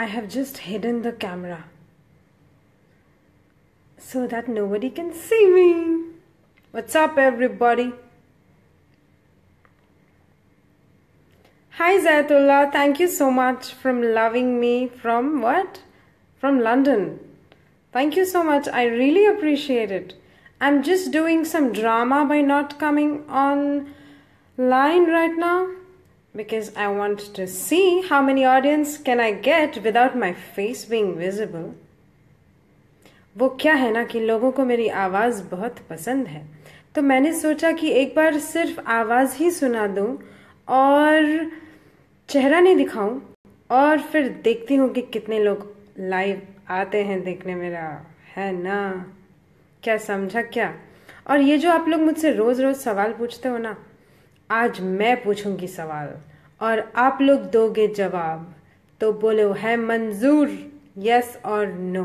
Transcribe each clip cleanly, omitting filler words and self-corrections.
I have just hidden the camera so that nobody can see me. What's up, everybody? Hi, Zaitullah. Thank you so much for loving me from what? From London. Thank you so much. I really appreciate it. I'm just doing some drama by not coming online right now because I want to see how many audience can I get without my face being visible. वो क्या है ना कि लोगों को मेरी आवाज़ बहुत पसंद है, तो मैंने सोचा कि एक बार सिर्फ आवाज़ ही सुना दूं और चेहरा नहीं दिखाऊं, और फिर देखती हूँ कि कितने लोग लाइव आते हैं देखने मेरा, है ना? क्या समझा क्या? और ये जो आप लोग मुझसे रोज़ रोज़ सवाल पूछते हो ना, आज मैं पूछूंगी सवाल और आप लोग दोगे जवाब, तो बोलो है मंजूर, यस और नो।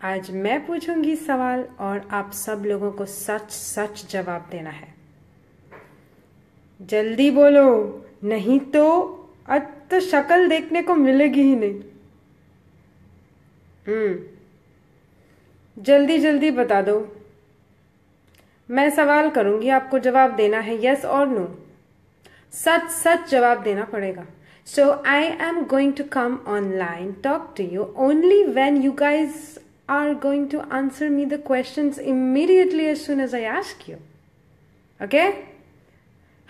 आज मैं पूछूंगी सवाल और आप सब लोगों को सच सच जवाब देना है। जल्दी बोलो, नहीं तो आज तो शक्ल देखने को मिलेगी ही नहीं। जल्दी जल्दी बता दो। मैं सवाल करूंगी, आपको जवाब देना है यस और नो। सच सच जवाब देना पड़ेगा। So I am going to come online, talk to you only when you guys are going to answer me the questions immediately as soon as I ask you. Okay?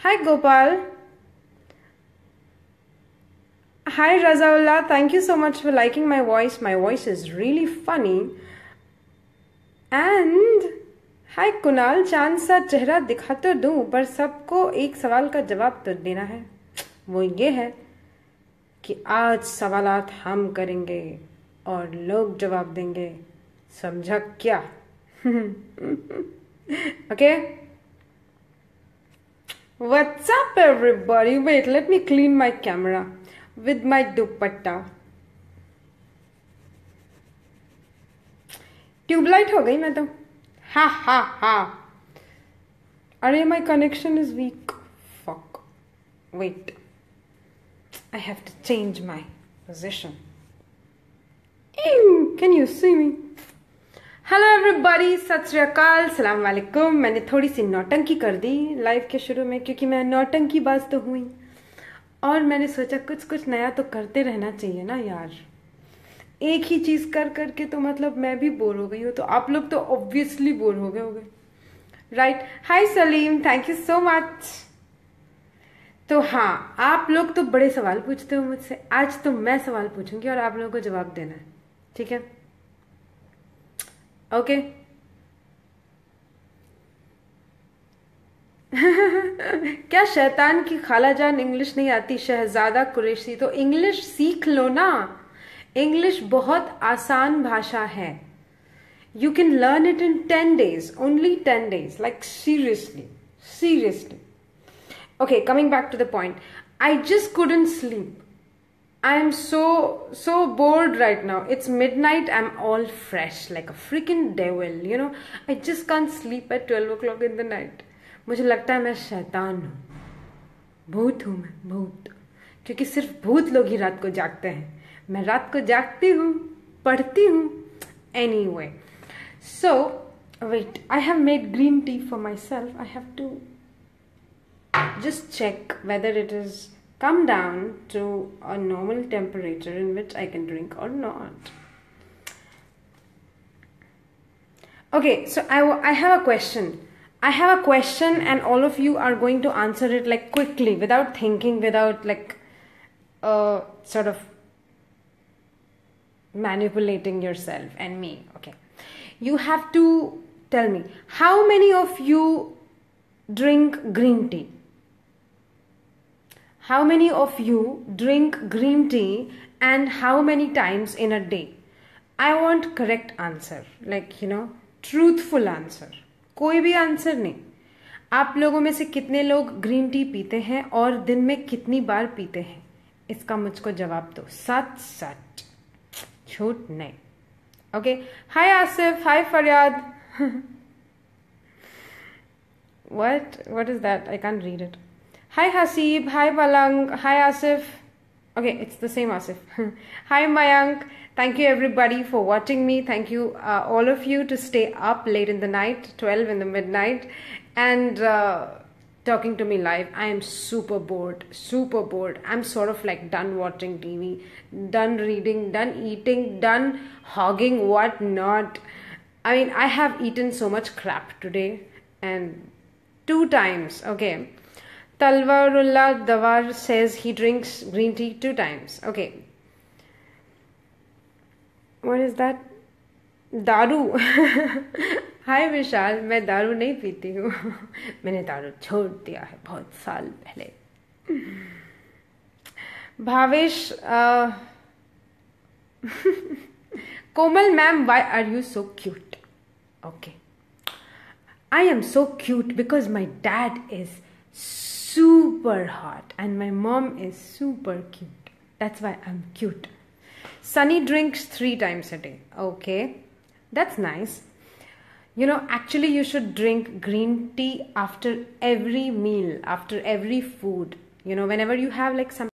Hi Gopal. Hi Razaullah. Thank you so much for liking my voice. My voice is really funny. And hi Kunal. चांद सा चेहरा दिखा तो दूं, पर सबको एक सवाल का जवाब तो देना है। वो ये है कि आज सवालात हम करेंगे और लोग जवाब देंगे। समझा क्या? Okay? What's up, everybody? Wait, let me clean my camera with my dupatta. Tubelight हो गई मैं तो। हा हा हा। अरे my connection is weak. Fuck. Wait. I have to change my position. Ew, can you see me? Hello everybody, सत श्री अकाल, सलाम वालेकुम। मैंने थोड़ी सी नौटंकी कर दी लाइव के शुरू में, क्योंकि मैं नौटंकी बाज तो हुई, और मैंने सोचा कुछ कुछ नया तो करते रहना चाहिए ना यार। एक ही चीज कर करके तो मतलब मैं भी बोर हो गई हूँ, तो आप लोग तो ऑब्वियसली बोर हो गए होंगे, right? Hi Salim, thank you so much. तो हाँ, आप लोग तो बड़े सवाल पूछते हो मुझसे, आज तो मैं सवाल पूछूंगी और आप लोगों को जवाब देना है, ठीक है? ओके? क्या शैतान की खाला जान इंग्लिश नहीं आती? शहजादा कुरैशी, तो इंग्लिश सीख लो ना। इंग्लिश बहुत आसान भाषा है। You can learn it in 10 days, only 10 days, like seriously. Okay, coming back to the point. I just couldn't sleep. I am so bored right now. It's midnight, I'm all fresh, like a freaking devil, you know. I just can't sleep at 12 o'clock in the night. मुझे लगता है मैं शैतान हूँ, भूत हूँ मैं, भूत। क्योंकि सिर्फ भूत लोग ही रात को जागते हैं। मैं रात को जागती हूँ, पढ़ती हूँ। Anyway, so wait, I have made green tea for myself. I have to just check whether it is come down to a normal temperature in which I can drink or not. Okay, so I have a question. I have a question and all of you are going to answer it like quickly, without thinking, without like sort of manipulating yourself and me. Okay, you have to tell me, how many of you drink green tea? How many of you drink green tea and how many times in a day? I want correct answer, like, you know, truthful answer. कोई भी answer नहीं। आप लोगों में से कितने लोग green tea पीते हैं और दिन में कितनी बार पीते हैं, इसका मुझको जवाब दो, सच सच, झूठ नहीं। ओके, हाय आसिफ, हाय फरियाद। what is that? I can't read it. Hi Hasib, hi Balang, hi Asif. Okay, it's the same Asif. Hi Mayank. Thank you everybody for watching me. Thank you all of you to stay up late in the night, 12 in the midnight, and talking to me live. I am super bored, super bored. I'm sort of like done watching TV, done reading, done eating, done hogging, what not. I mean, I have eaten so much crap today, and 2 times, okay. Talwarullah Dawar says he drinks green tea 2 times. Okay. What is that? दारू. हाय विशाल, मैं दारू नहीं पीती हूँ. मैंने दारू छोड़ दिया है बहुत साल पहले. Bhavesh, Komal ma'am, why are you so cute? Okay. I am so cute because my dad is super hot and my mom is super cute. That's why I'm cute. Sunny drinks 3 times a day. Okay, that's nice. You know, actually you should drink green tea after every meal, after every food. You know, whenever you have like some